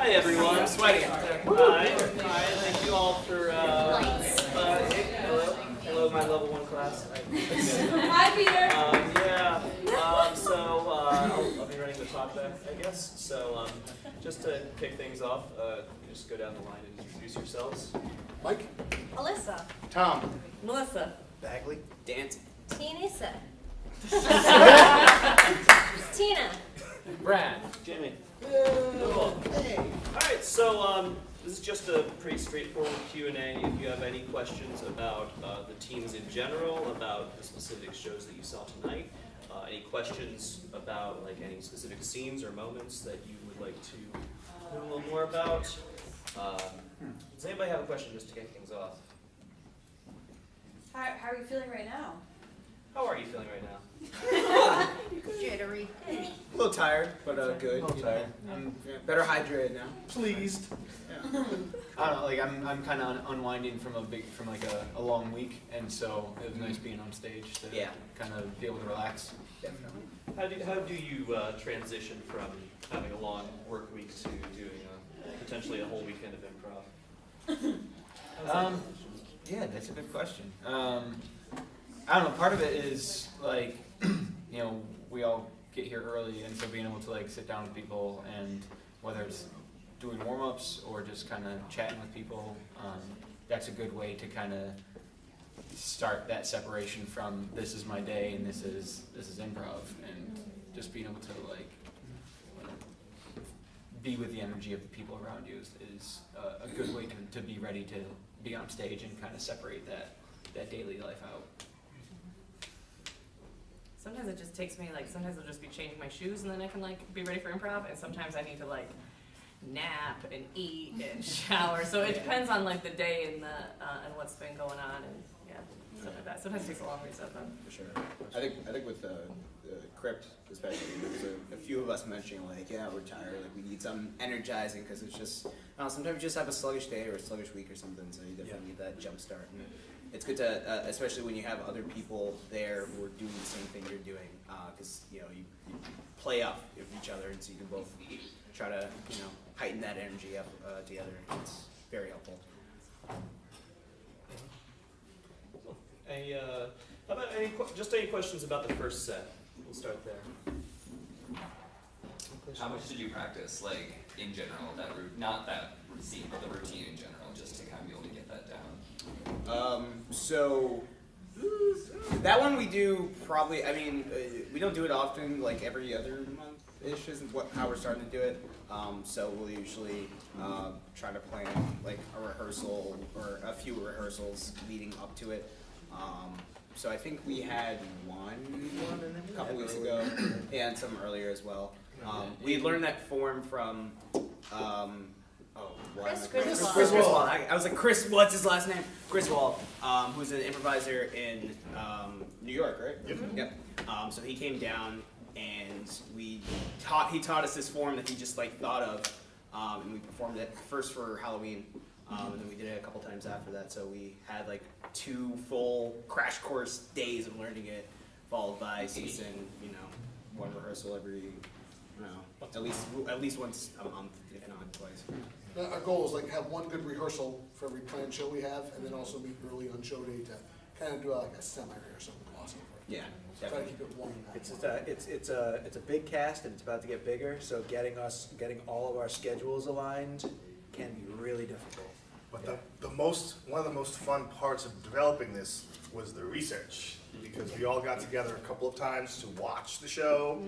Hi everyone. I'm sweating. Hi. Thank you all for. Hello, my level 1 class. Hi, Peter. I'll be running the Talkback, I guess. So, just to kick things off, you just go down the line and introduce yourselves. Mike? Alyssa. Tom? Melissa. Bagley? Dance. Tinisa. Tina. Brad. Jimmy. Cool. Hey. All right. So, this is just a pretty straightforward Q&A. If you have any questions about the teams in general, about the specific shows that you saw tonight, any questions about like any specific scenes or moments that you would like to know a little more about. Does anybody have a question just to kick things off? How are you feeling right now? How are you feeling right now? Jittery. A little tired, but good. A little tired. I'm better hydrated now. Pleased. Yeah. I don't know, like I'm kind of unwinding from a long week, and so it was nice being on stage to kind of be able to relax. Definitely. How do you transition from having a long work week to doing potentially a whole weekend of improv? Yeah, that's a good question. I don't know. Part of it is like, we all get here early, and so being able to like sit down with people, and whether it's doing warm-ups or just kind of chatting with people, that's a good way to kind of start that separation from this is my day and this is improv, and just being able to like be with the energy of the people around you is a good way to be ready to be on stage and kind of separate that daily life out. Sometimes it just takes me, sometimes I'll just be changing my shoes and then I can be ready for improv, and sometimes I need to nap and eat and shower. So it depends on the day and and what's been going on, and stuff like that. Sometimes it takes a long reset though. For sure. I think with the crypt especially, there's a few of us mentioning we're tired, we need something energizing, because it's just sometimes you just have a sluggish day or a sluggish week or something, so you definitely need that jump start. And it's good to, especially when you have other people there who are doing the same thing you're doing, because you play off of each other, and so you can both try to heighten that energy up together. It's very helpful. How about any questions about the first set? We'll start there. How much did you practice, in general, not that routine, but the routine in general, just to kind of be able to get that down? So that one we do probably. We don't do it often, every other month-ish is how we're starting to do it. So we'll usually try to plan a rehearsal or a few rehearsals leading up to it. So I think we had one a couple weeks ago, and some earlier as well. We learned that form from Chris Griswold. I was like, Chris, what's his last name? Griswold, who's an improviser in New York, right? Yep. So he came down, and he taught us this form that he just thought of, and we performed it first for Halloween, and then we did it a couple times after that. So we had 2 full crash course days of learning it, followed by season, one rehearsal every, at least once a month, if not twice. Our goal is have one good rehearsal for every planned show we have, and then also meet early on show day to kind of do a semi-rehearsal crossover. Yeah, Try to definitely. keep it warm. It's a big cast, and it's about to get bigger. So getting all of our schedules aligned can be really difficult. But one of the most fun parts of developing this was the research, because we all got together a couple of times to watch the show.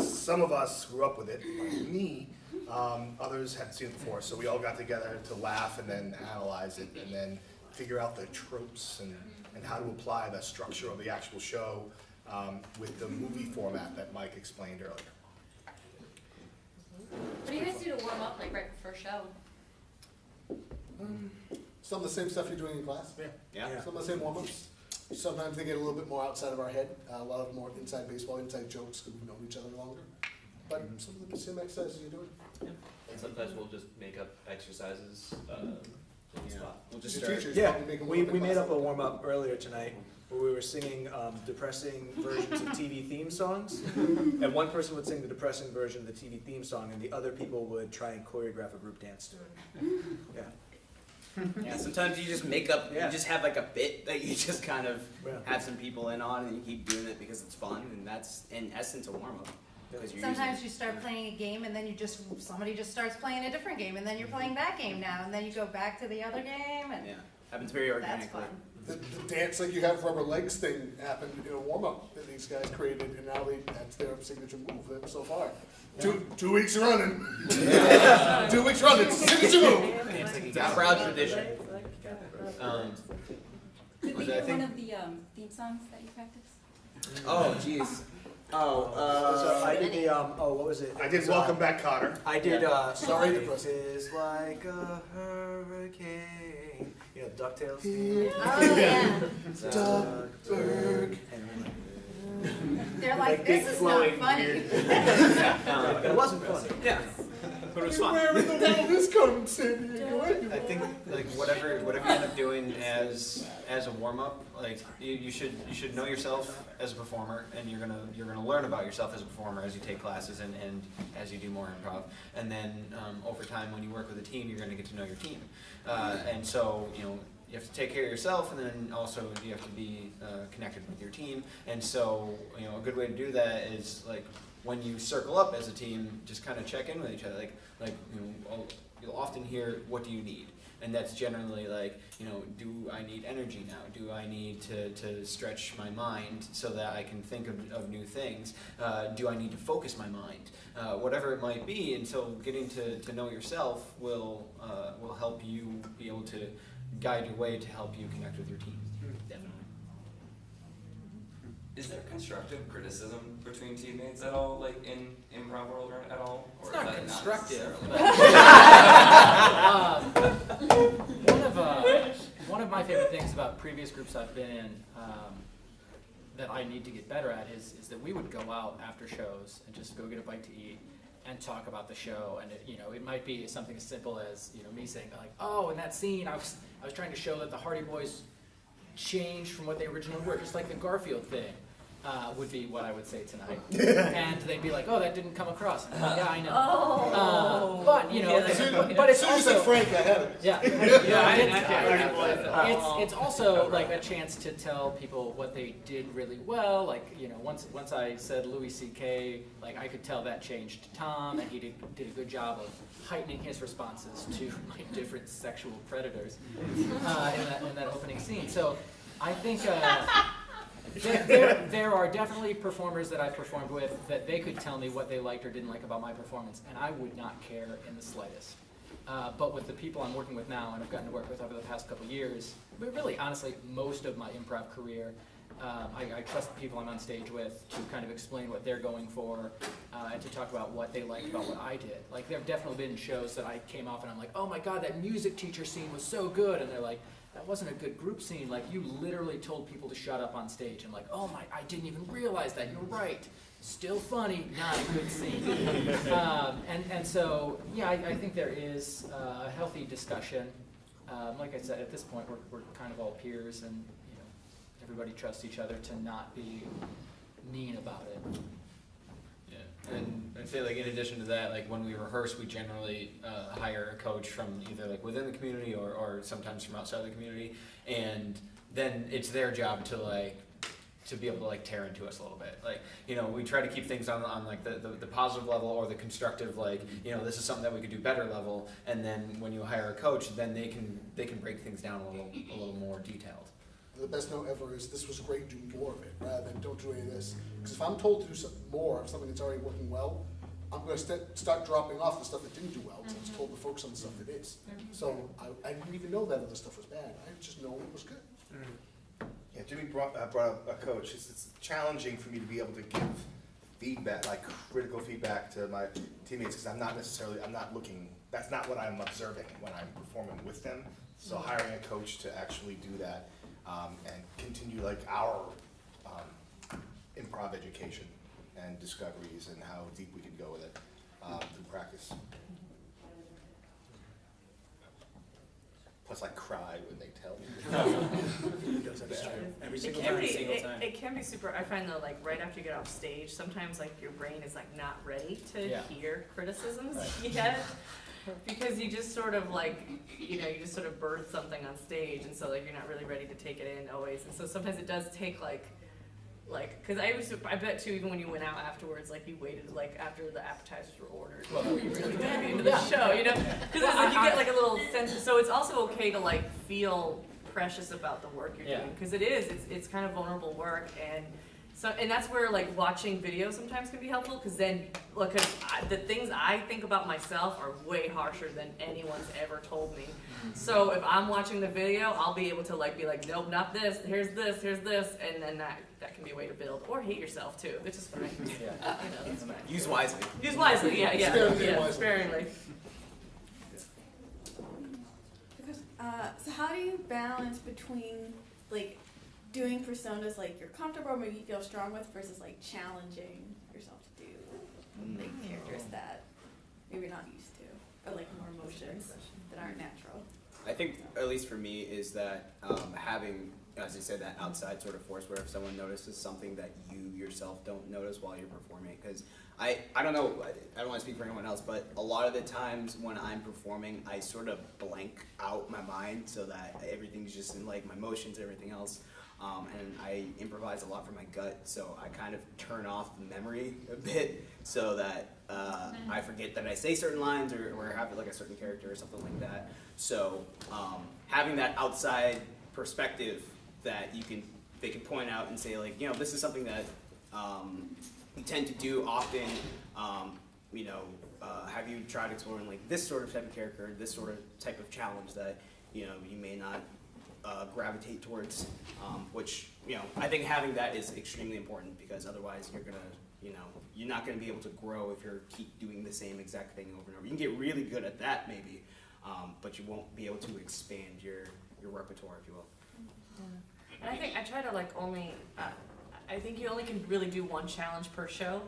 Some of us grew up with it, like me. Others hadn't seen it before, so we all got together to laugh and then analyze it, and then figure out the tropes and how to apply the structure of the actual show with the movie format that Mike explained earlier. What do you guys do to warm up right before show? Some of the same stuff you're doing in class. Yeah. Some of the same warm-ups. Sometimes they get a little bit more outside of our head. A lot of more inside baseball, inside jokes, because we've known each other longer. But some of the same exercises you're doing. And sometimes we'll just make up exercises on the spot. We'll just Your start. teachers Yeah, probably make them we look like made up a class. warm up earlier tonight where we were singing depressing versions of TV theme songs, and one person would sing the depressing version of the TV theme song, and the other people would try and choreograph a group dance to it. Yeah. Yeah, sometimes you just make up, Yeah. you just have like a bit that you just kind of Yeah. have some people in on and you keep doing it because it's fun and that's in essence a warm up. Sometimes you start playing a game and then somebody just starts playing a different game and then you're playing that game now and then you go back to the other game and Yeah, happens very that's organically. fun. The dance like you have rubber legs thing happened in a warm up that these guys created, and now that's their signature move so far. 2 weeks running. 2 weeks running. Signature move. It's a proud tradition. Could we Was it, I hear think- one of the theme songs that you practice? Oh, jeez. So I did the what was it? I It did was, Welcome Back, Cotter. I did Sorry, Life depressing. is like a hurricane. You know, DuckTales theme. Oh, yeah. Duckburg. They're like, big this is not flowing funny. It wasn't funny. Yeah, but it was fun. Where in the world is Carmen San Diego? I think like whatever you end up doing as a warm up, like you should know yourself as a performer, and you're gonna learn about yourself as a performer as you take classes and as you do more improv, and then over time when you work with a team, you're gonna get to know your team, and so you have to take care of yourself, and then also you have to be connected with your team, and so a good way to do that is like when you circle up as a team, just kind of check in with each other. You'll often hear, what do you need? And that's generally like, do I need energy now? Do I need to stretch my mind so that I can think of new things? Do I need to focus my mind? Whatever it might be, and so getting to know yourself will help you be able to guide your way to help you connect with your team. Definitely. Is there constructive criticism between teammates at all, like in improv world or at all? Or It's not is that constructive. necessarily- One of my favorite things about previous groups I've been in that I need to get better at is that we would go out after shows and just go get a bite to eat and talk about the show, and it might be something as simple as me saying like, oh, in that scene I was trying to show that the Hardy Boys changed from what they originally were, just like the Garfield thing. Would be what I would say tonight, and they'd be like, "Oh, that didn't come across." And I'm like, yeah, I know. But but it's As soon as you said also Frank, I had it. it's also like a chance to tell people what they did really well. Like once I said Louis C.K., like I could tell that changed Tom, and he did a good job of heightening his responses to my different sexual predators in that opening scene. So I think. There are definitely performers that I've performed with that they could tell me what they liked or didn't like about my performance, and I would not care in the slightest. But with the people I'm working with now, and I've gotten to work with over the past couple years, but really, honestly, most of my improv career, I trust the people I'm on stage with to kind of explain what they're going for, and to talk about what they liked about what I did. Like, there have definitely been shows that I came off and I'm like, oh my god, that music teacher scene was so good, and they're like, that wasn't a good group scene. Like, you literally told people to shut up on stage. I'm like, oh my, I didn't even realize that. You're right. Still funny, not a good scene. And so, yeah, I think there is a healthy discussion. Like I said, at this point, we're kind of all peers, and everybody trusts each other to not be mean about it. Yeah, and I'd say in addition to that, when we rehearse, we generally hire a coach from either within the community or sometimes from outside the community, and then it's their job to be able to tear into us a little bit. We try to keep things on the positive level or the constructive, this is something that we could do better level, and then when you hire a coach, then they can break things down a little more detailed. The best note ever is, this was great, do more of it, rather than don't do any of this. Because if I'm told to do more of something that's already working well, I'm going to start dropping off the stuff that didn't do well, because I was told to focus on the stuff that is. So I didn't even know that other stuff was bad. I just know it was good. Yeah, Jimmy brought up a coach. It's challenging for me to be able to give feedback, critical feedback to my teammates, because I'm not looking, that's not what I'm observing when I'm performing with them. So hiring a coach to actually do that and continue our improv education and discoveries and how deep we can go with it through practice. Plus, I cry when they tell me. That's true. Every It single can time. be, single time. it can be super, I find though, like, right after you get off stage, sometimes, like, your brain is, like, not ready to Yeah. hear criticisms yet. Because you just sort of, like, you just sort of birth something on stage, and so, like, you're not really ready to take it in always. And so sometimes it does take, like, cause I bet too, even when you went out afterwards, like, you waited, like, after the appetizers were ordered, before you really dug into the show, you know? Cause it's like, you get, like, a little sense, so it's also okay to, like, feel precious about the work you're doing, because it's kind of vulnerable work, and so, and that's where, like, watching videos sometimes can be helpful, because then, look, the things I think about myself are way harsher than anyone's ever told me. So if I'm watching the video, I'll be able to, like, be like, nope, not this, here's this, and then that can be a way to build, or hate yourself too, which is fine. That's fine. Use wisely. Use wisely, Sparingly. sparingly. So how do you balance between like doing personas like you're comfortable or maybe you feel strong with versus like challenging yourself to do like characters that maybe you're not used to or like more emotions that aren't natural? I think, at least for me, is that having, as I said, that outside sort of force where if someone notices something that you yourself don't notice while you're performing, because I don't know, I don't want to speak for anyone else, but a lot of the times when I'm performing, I sort of blank out my mind so that everything's just in like my motions and everything else. And I improvise a lot from my gut, so I kind of turn off the memory a bit so that I forget that I say certain lines or have like a certain character or something like that. So having that outside perspective that they can point out and say like, this is something that we tend to do often. Have you tried exploring like this sort of type of character, this sort of type of challenge that you may not gravitate towards, which I think having that is extremely important, because otherwise you're not gonna be able to grow if you keep doing the same exact thing over and over. You can get really good at that maybe, but you won't be able to expand your repertoire, if you will. And I think I try to like only, I think you only can really do one challenge per show,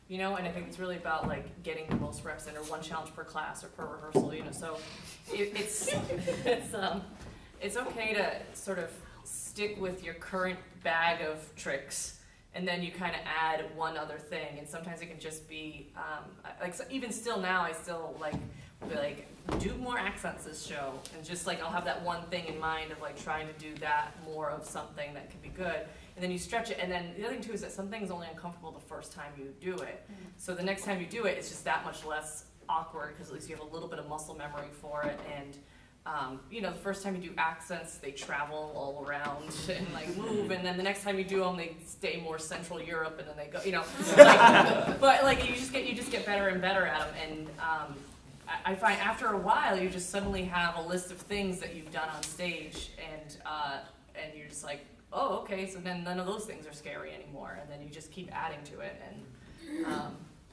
and I think it's really about like getting the most reps in, or one challenge per class or per rehearsal, so it's okay to sort of stick with your current bag of tricks, and then you kind of add one other thing, and sometimes it can just be, even still now, I still will be like, do more accents this show, and just like, I'll have that one thing in mind of like trying to do that more of something that could be good, and then you stretch it, and then the other thing too is that something is only uncomfortable the first time you do it, so the next time you do it, it's just that much less awkward, because at least you have a little bit of muscle memory for it, and the first time you do accents, they travel all around and like move, and then the next time you do them, they stay more Central Europe, and then they go, but like you just get better and better at them, and I find after a while you just suddenly have a list of things that you've done on stage, and you're just like, oh, okay, so then none of those things are scary anymore, and then you just keep adding to it,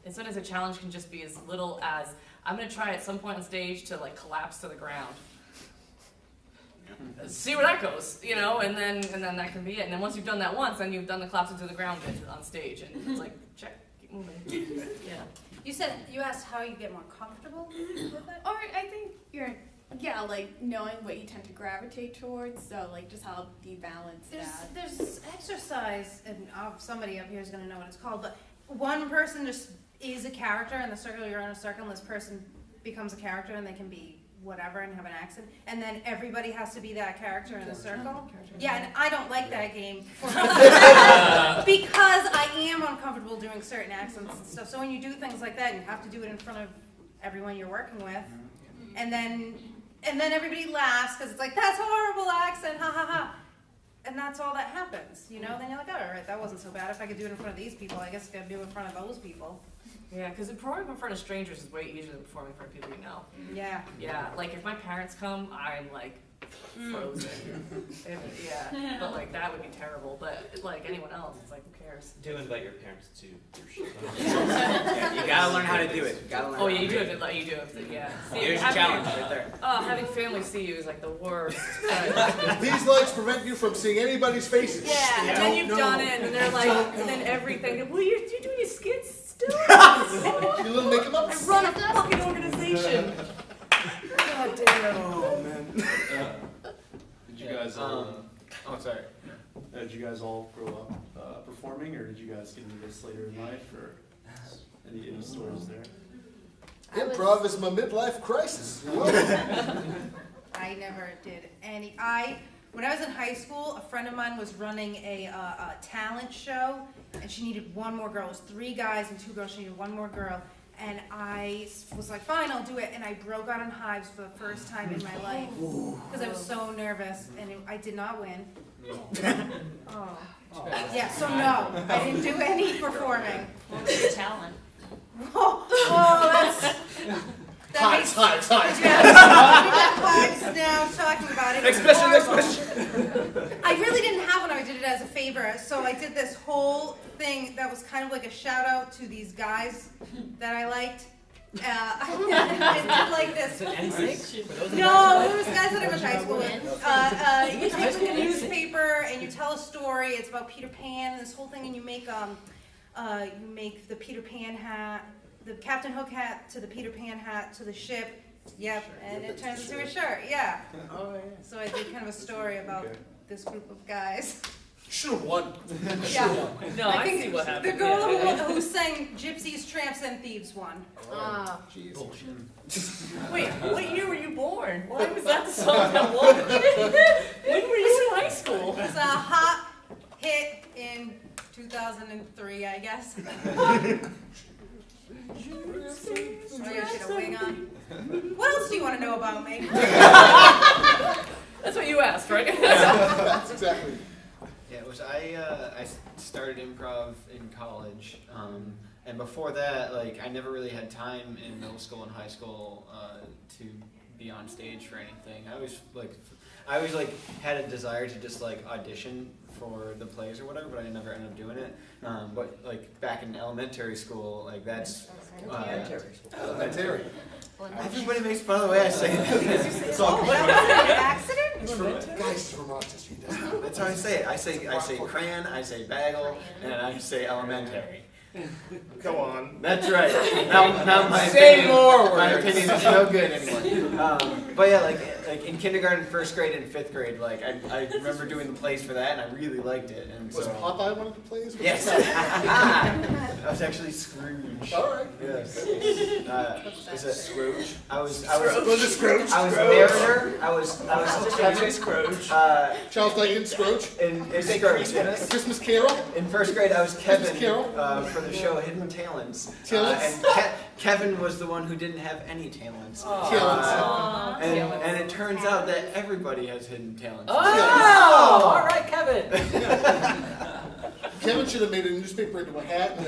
and sometimes a challenge can just be as little as, I'm gonna try at some point on stage to like collapse to the ground. See where that goes, and then that can be it. And then once you've done that once, then you've done the collapsing to the ground bit on stage, and it's like, check, keep moving. Yeah. You asked how you get more comfortable with it? Or I think like knowing what you tend to gravitate towards, so like just how do you balance that? There's exercise, and somebody up here is going to know what it's called, but one person just is a character in the circle, you're in a circle, and this person becomes a character, and they can be whatever and have an accent, and then everybody has to be that character in the circle. Yeah, and I don't like that game because I am uncomfortable doing certain accents and stuff. So when you do things like that, you have to do it in front of everyone you're working with, and then everybody laughs because it's like, that's a horrible accent, ha ha ha. And that's all that happens, Then you're like, all right, that wasn't so bad. If I could do it in front of these people, I guess I could do it in front of those people. Yeah, because performing in front of strangers is way easier than performing in front of people you know. Yeah. Yeah, like if my parents come, I'm like frozen. But like that would be terrible. But like anyone else, it's like, who cares? Do invite your parents to your show. Yeah, you gotta learn how to do it. Oh yeah, you do have to. Yeah. See, Here's your challenge right there. Oh, having family see you is like the worst. These lights prevent you from seeing anybody's faces. Yeah, and then you've done it, and they're like, and then everything. Well, you're doing your skits still? You little make 'em up. I run a fucking organization. God damn. Oh man. guys all, Oh, sorry. did you guys all grow up performing, or did you guys get into this later in life, or any stories there? Improv is my midlife crisis. You know? I never did any. When I was in high school, a friend of mine was running a talent show, and she needed one more girl. It was 3 guys and 2 girls. She needed one more girl. And I was like, fine, I'll do it. And I broke out in hives for the first time in my life because I was so nervous, and I did not win. Oh. Yeah, so no, I didn't do any performing. What was your talent? That Hives. Yeah, now talking about it. Next question, next question. I really didn't have one. I did it as a favor. So I did this whole thing that was kind of like a shout out to these guys that I liked. I did like this. No, it was guys that I went to high school with. You take like a newspaper and you tell a story. It's about Peter Pan and this whole thing, and you make the Peter Pan hat, the Captain Hook hat to the Peter Pan hat to the ship. Yep, and it turns into a shirt. Yeah. Oh, yeah. So I did kind of a story about this group of guys. Should have won. Yeah. No, I see what happened. The girl who sang Gypsies, Tramps, and Thieves won. Jeez. Wait, what year were you born? Why was that the song that won? When were you in high school? It was a hot hit in 2003, I guess. Sorry, I should have wing on. What else do you want to know about me? That's what you asked, right? That's exactly. Yeah, it was I started improv in college, and before that, like I never really had time in middle school and high school to be on stage for anything. I always had a desire to just like audition for the plays or whatever, but I never ended up doing it. But like back in elementary school, like that's Elementary. everybody makes fun of the way I say it. It's all What was it, an accident? It's from guys it's from Rochester. He doesn't. That's how I say it. I say crayon, I say bagel, and I say elementary. Go on. That's right. Now my Say opinion, more my words. opinion is no good anymore. But yeah, like in kindergarten, 1st grade, and 5th grade, like I remember doing the plays for that, and I really liked it. And Was so Popeye one of the plays? yes, I was actually Scrooge. All right. Yes. Is it Scrooge? I was Was it Scrooge? I was narrator. I was Kevin Scrooge. Charles Dickens, Scrooge? in Scrooge. A Christmas Carol? In 1st grade, I was Kevin Christmas Carol? for the show Hidden Talents. Talents? And Kevin was the one who didn't have any talents. Talents. And it turns out that everybody has hidden talents. Oh, all right, Kevin. Kevin should have made a newspaper into a hat and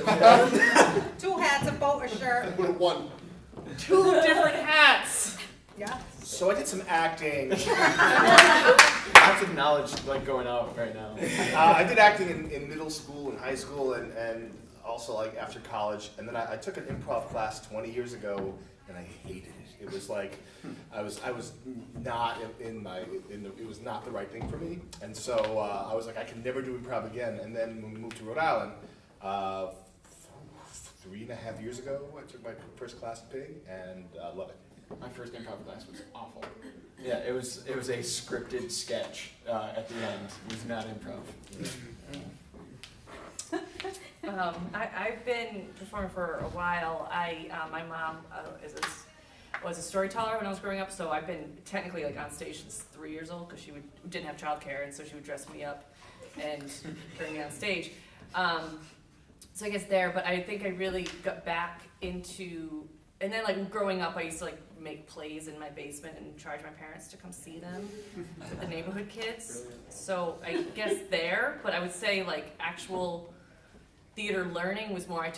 2 hats, a boat, a shirt. would have won. 2 different hats. Yeah. So I did some acting. Lots of knowledge like going out right now. I did acting in middle school and high school and also like after college. And then I took an improv class 20 years ago and I hated it. It was like I was not it was not the right thing for me. And so I was like I can never do improv again. And then when we moved to Rhode Island, 3.5 years ago, I took my first class in Pig and love it. My first improv class was awful. Yeah, it was a scripted sketch at the end. It was not improv. I've been performing for a while. My mom was a storyteller when I was growing up, so I've been technically like on stage since 3 years old because she didn't have childcare, and so she would dress me up and bring me on stage. So I guess there, but I think I really got back into, and then like growing up, I used to like make plays in my basement and charge my parents to come see them with the neighborhood kids. So I guess there, but I would say like actual theater learning was more. I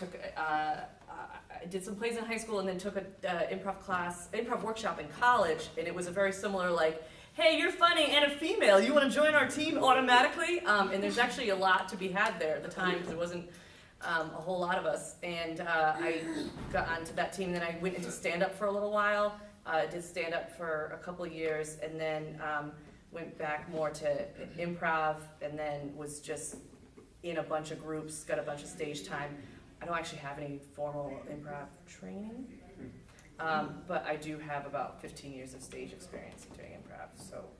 did some plays in high school and then took a improv workshop in college, and it was a very similar like, hey, you're funny and a female, you want to join our team automatically? And there's actually a lot to be had there at the time because there wasn't a whole lot of us. And I got onto that team, and then I went into stand-up for a little while. Did stand-up for a couple of years, and then went back more to improv, and then was just in a bunch of groups, got a bunch of stage time. I don't actually have any formal improv training, but I do have about 15 years of stage experience in doing improv, so.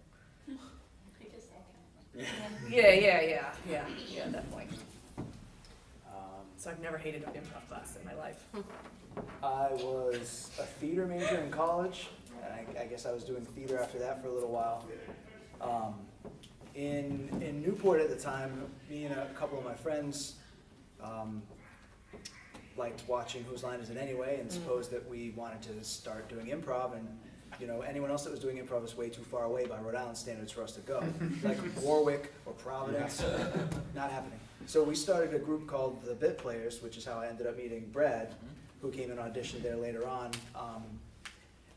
Yeah, definitely. So I've never hated an improv class in my life. I was a theater major in college, and I guess I was doing theater after that for a little while. In Newport at the time, me and a couple of my friends liked watching Whose Line Is It Anyway, and supposed that we wanted to start doing improv, and anyone else that was doing improv is way too far away by Rhode Island standards for us to go. Like Warwick or Providence, not happening. So we started a group called the Bit Players, which is how I ended up meeting Brad, who came and auditioned there later on.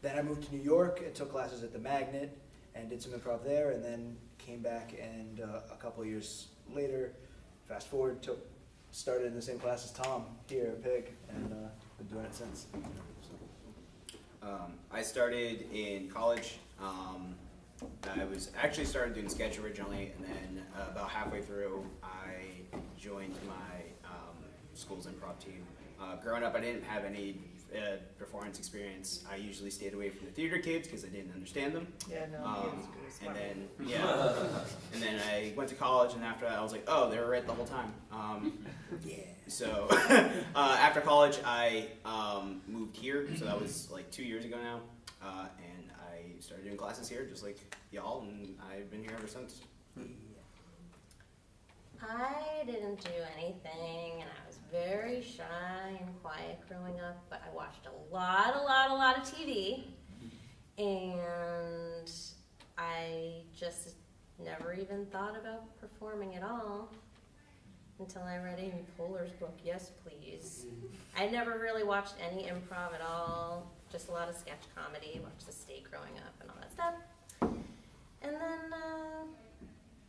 Then I moved to New York and took classes at the Magnet and did some improv there, and then came back and a couple of years later, fast forward, started in the same class as Tom here at Pig, and been doing it since. I started in college. I was actually started doing sketch originally, and then about halfway through, I joined my school's improv team. Growing up, I didn't have any performance experience. I usually stayed away from the theater kids because I didn't understand them. Yeah, no, it's and then I went to college, and after that, I was like, oh, they were right the whole time. So after college, I moved here. So that was like 2 years ago now, and I started doing classes here, just like y'all, and I've been here ever since. I didn't do anything, and I was very shy and quiet growing up, but I watched a lot of TV, and I just never even thought about performing at all until I read Amy Poehler's book, Yes Please. I never really watched any improv at all, just a lot of sketch comedy, watched The State growing up and all that stuff. And then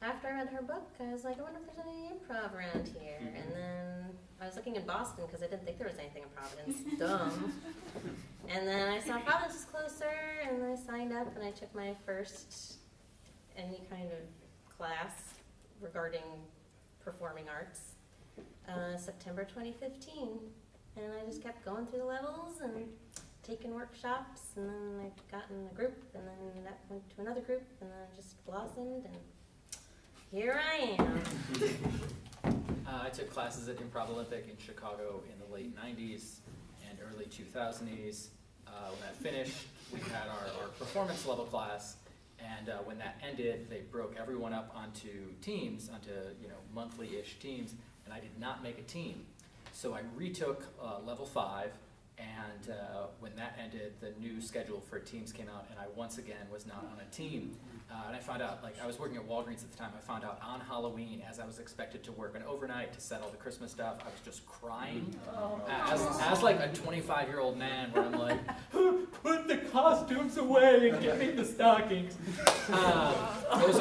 after I read her book, I was like, I wonder if there's any improv around here. And then I was looking in Boston because I didn't think there was anything in Providence. Dumb. And then I saw Providence was closer, and I signed up, and I took my first any kind of class regarding performing arts, September 2015. And I just kept going through the levels and taking workshops, and then I got in a group, and then that went to another group, and then it just blossomed, and here I am. I took classes at Improv Olympic in Chicago in the late 90s and early 2000s. When that finished, we had our performance level class, and when that ended, they broke everyone up onto teams, onto monthly-ish teams, and I did not make a team. So I retook level 5, and when that ended, the new schedule for teams came out, and I once again was not on a team. And I found out, I was working at Walgreens at the time, I found out on Halloween, as I was expected to work an overnight to set all the Christmas stuff, I was just crying. As like a 25-year-old man, where I'm like, put the costumes away and give me the stockings. It was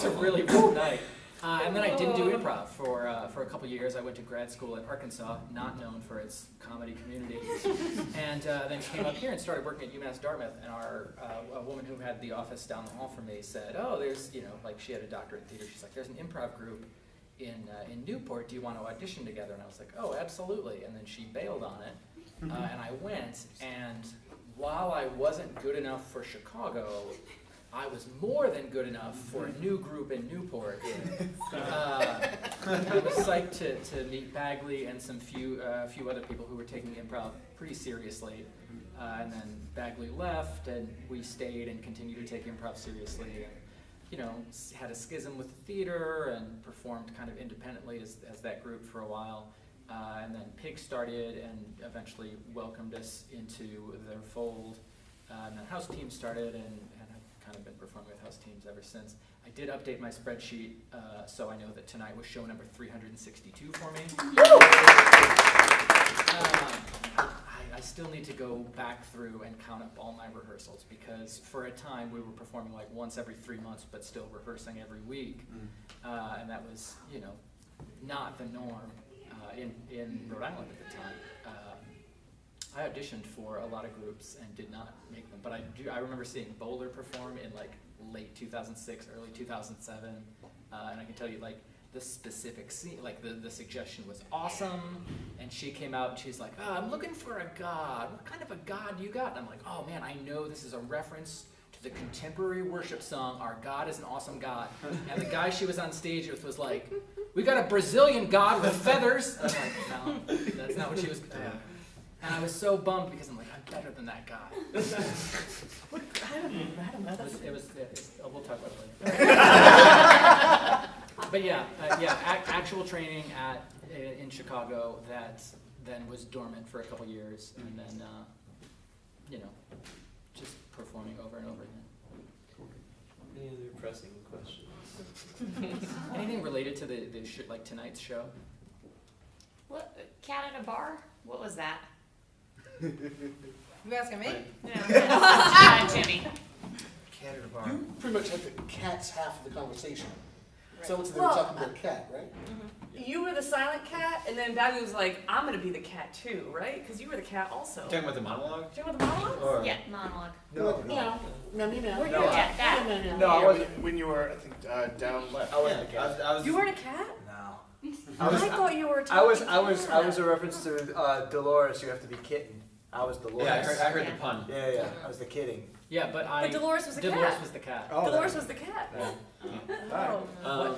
a really rough night. And then I didn't do improv for a couple years. I went to grad school in Arkansas, not known for its comedy community, and then came up here and started working at UMass Dartmouth. And a woman who had the office down the hall from me said, "Oh, there's she had a doctorate in theater. She's like, there's an improv group in Newport. Do you want to audition together?" And I was like, "Oh, absolutely." And then she bailed on it, and I went. And while I wasn't good enough for Chicago, I was more than good enough for a new group in Newport. I was psyched to meet Bagley and some few other people who were taking improv pretty seriously. And then Bagley left, and we stayed and continued to take improv seriously. And, had a schism with the theater and performed kind of independently as that group for a while. And then Pig started and eventually welcomed us into their fold. And then House Team started, and kind of been performing with house teams ever since. I did update my spreadsheet, so I know that tonight was show number 362 for me. I still need to go back through and count up all my rehearsals, because for a time we were performing like once every 3 months, but still rehearsing every week, and that was, not the norm in Rhode Island at the time. I auditioned for a lot of groups and did not make them, but I remember seeing Bowler perform in like late 2006, early 2007, and I can tell you the specific scene, the suggestion was awesome, and she came out and she's like, "I'm looking for a god. What kind of a god you got?" And I'm like, "Oh man, I know this is a reference to the contemporary worship song, Our God is an Awesome God. And the guy she was on stage with was like, we got a Brazilian God with feathers. And I'm like, no, that's not what she was. And I was so bummed because I'm like, I'm better than that guy. I don't know. We'll talk about it later. But yeah, actual training in Chicago that then was dormant for a couple years, and then just performing over and over again. Any other pressing questions? Anything related to the like tonight's show? What, cat in a bar? What was that? You asking me? Jimmy. Cat in a bar. You pretty much had the cat's half of the conversation. Right. So they were talking about a cat, right? You were the silent cat, and then Baggy was like, I'm gonna be the cat too, right? Because you were the cat also. Talking about the monologue? Do you know what the monologue? Or Yeah, monologue. No. Were you No, a cat? That. No, I wasn't. When you were, I think, down left. I wasn't a cat. I was, You weren't a cat? No. I thought you were a I was cat. a reference to Dolores. You have to be kitten. I was Dolores. yeah, I heard the pun. Yeah. I was the kidding. Yeah, but But Dolores was the cat. Dolores was the cat. Oh, Dolores was the cat. Alright.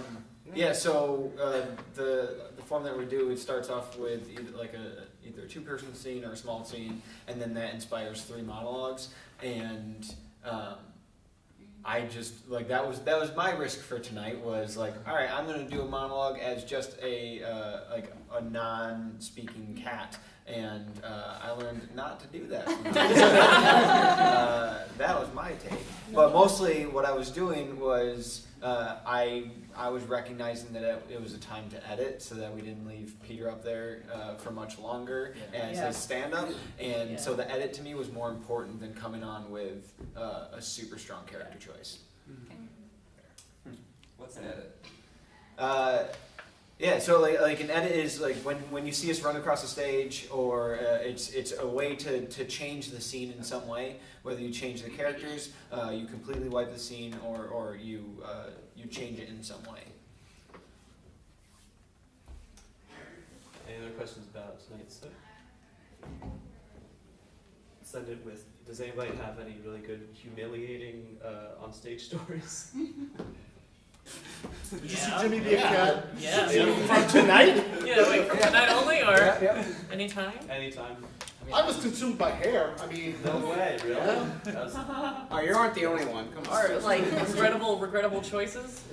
Yeah, so the form that we do, it starts off with either a two-person scene or a small scene, and then that inspires 3 monologues. And I just that was my risk for tonight. Was like, all right, I'm gonna do a monologue as just a non-speaking cat. And I learned not to do that. That was my take. But mostly what I was doing was I was recognizing that it was a time to edit so that we didn't leave Peter up there for much longer as his stand-up. And so the edit to me was more important than coming on with a super strong character choice. What's an edit? Yeah, so like an edit is like when you see us run across the stage, or it's a way to change the scene in some way. Whether you change the characters, you completely wipe the scene, or you change it in some way. Any other questions about tonight's set? Send it with. Does anybody have any really good humiliating on stage stories? Did you see Jimmy be a cat? Yeah. From tonight? Yeah, wait, for tonight only, or anytime? Anytime. I was consumed by hair. I mean, No way, really? Oh, you aren't the only one. Come on. Or like regrettable choices?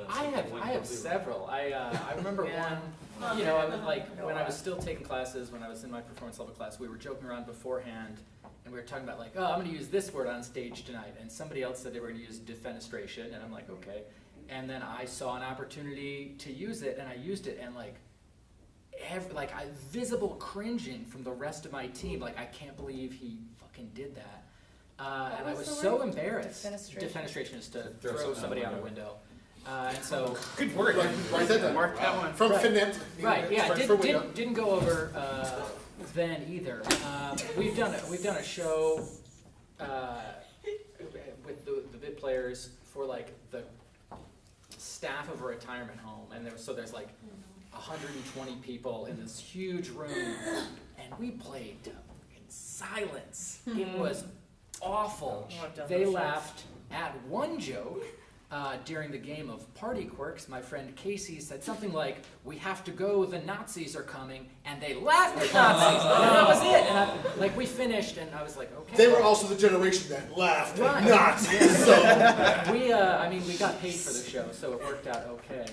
I have several. I remember Yeah. one. You know, I was like when I was still taking classes, when I was in my performance level class, we were joking around beforehand, and we were talking about like, oh, I'm going to use this word on stage tonight, and somebody else said they were going to use defenestration, and I'm like, okay. And then I saw an opportunity to use it, and I used it, and I visible cringing from the rest of my team. Like, I can't believe he fucking did that. And I was so embarrassed. Defenestration is to throw somebody out a window. And so Good work. Write that down. Mark that one. From Right. Finette. right, yeah, For window. didn't go over then either. We've done a show with the bit players for like the staff of a retirement home, and there's like 120 people in this huge room, and we played in silence. It was awful. Oh, I've done They those shows. laughed at one joke. During the game of Party Quirks, my friend Casey said something like, "We have to go, the Nazis are coming," and they laughed at Nazis, and that was it. And we finished, and I was like, okay. They were also the generation that laughed at Right. Nazis. So. We got paid for the show, so it worked out okay.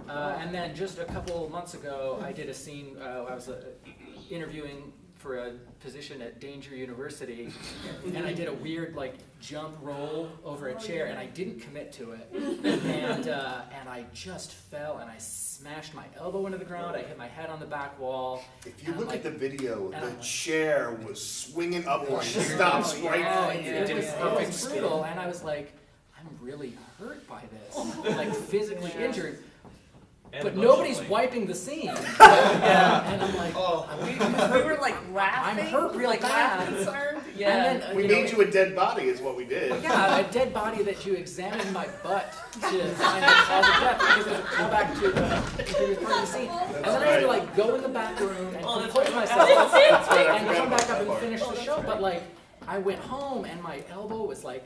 And then just a couple months ago, I did a scene. I was interviewing for a position at Danger University, and I did a weird jump roll over a chair, and I didn't commit to it, and I just fell, and I smashed my elbow into the ground. I hit my head on the back wall. If you and look I'm at the video, and the I'm like- chair was swinging upwards. It stops right Yeah, there. it was brutal, and I was like, I'm really hurt by this, physically injured. And But nobody's emotionally. wiping the scene. And I'm like, We were like laughing. I'm hurt real like bad. concerned. Yeah. And then, We made you a dead body, is what we did. Yeah, a dead body that you examined my butt to find the cause of death because it was a callback to the previous part of the scene. And then I had to go in the back room and compose myself and come back up and finish the show. But I went home and my elbow was like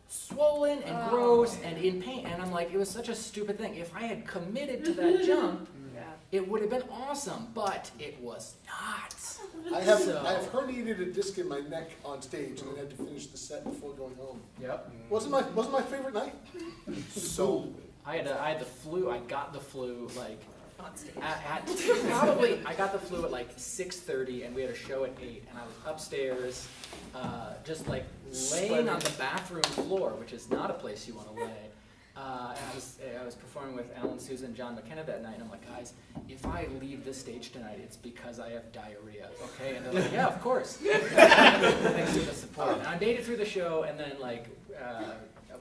swollen and gross and in pain. And I'm like, it was such a stupid thing. If I had committed to that jump, it would have been awesome, but it was not. I have So- herniated a disc in my neck on stage and then had to finish the set before going home. Yep. Wasn't my favorite night? So I had the flu. I got the flu like On stage. I got the flu at like 6:30, and we had a show at 8, and I was upstairs, just like laying on the bathroom floor, which is not a place you want to lay. And I was performing with Alan Sousa and John McKenna that night, and I'm like, guys, if I leave this stage tonight, it's because I have diarrhea, okay? And they're like, yeah, of course. Thanks to the support. And I made it through the show, and then like I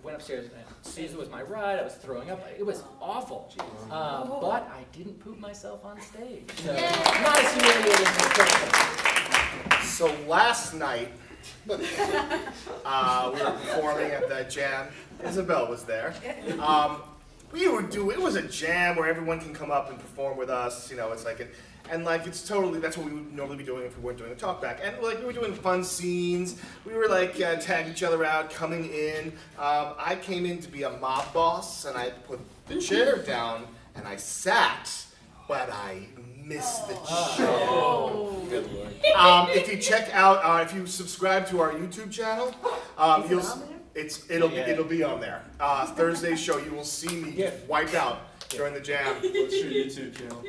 went upstairs, and Sousa was my ride. I was throwing up. It was awful. But I didn't poop myself on stage. So not as humiliating as the first. So last night, we were performing at that jam. Isabel was there. It was a jam where everyone can come up and perform with us. You know, it's like it's totally, that's what we would normally be doing if we weren't doing a talkback. And like we were doing fun scenes. We were like tagging each other out, coming in. I came in to be a mob boss, and I put the chair down and I sat, but I missed the show. Good lord. If you check out, if you subscribe to our YouTube channel, it'll be on there. Thursday's show, you will see me wiped out during the jam. What's your YouTube channel?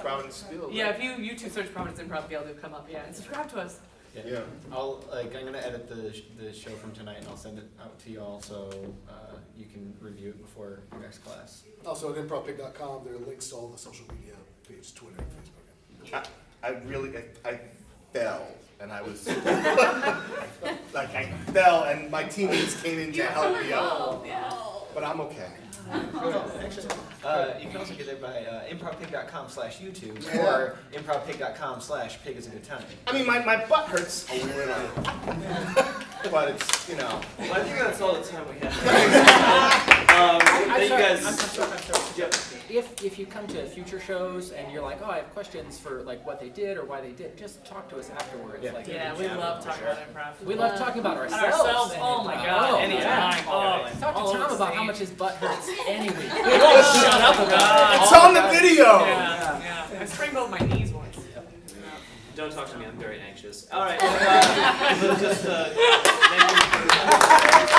Providence Field. Yeah, if you YouTube search Providence Improv, it'll come up. Yeah, and subscribe to us. Yeah. I'm gonna edit the show from tonight, and I'll send it out to y'all so you can review it before your next class. Also at improvpig.com, there are links to all the social media pages, Twitter and Facebook. I fell, and I was like I fell, and my teammates came in to help me out. But I'm okay. Actually, you can also get there by improvpig.com/YouTube or improvpig.com/pigisaggoodtime. I mean, my butt hurts a little, but it's, you know. Well, I think that's all the time we have. Thank you guys. I'm sorry. Yep. If you come to future shows and you're like, oh, I have questions for like what they did or why they did, just talk to us afterwards. Yeah. Like, Yeah, we love talking about improv. we love talking about And ourselves. ourselves. and Oh my improv. god, Oh, anytime. yeah. Oh, Talk all to Tom over about how stage. much his butt hurts any week. Shut up about it. It's on the video. Yeah. I sprained both my knees once. Don't talk to me. I'm very anxious. All right. Well, just thank you.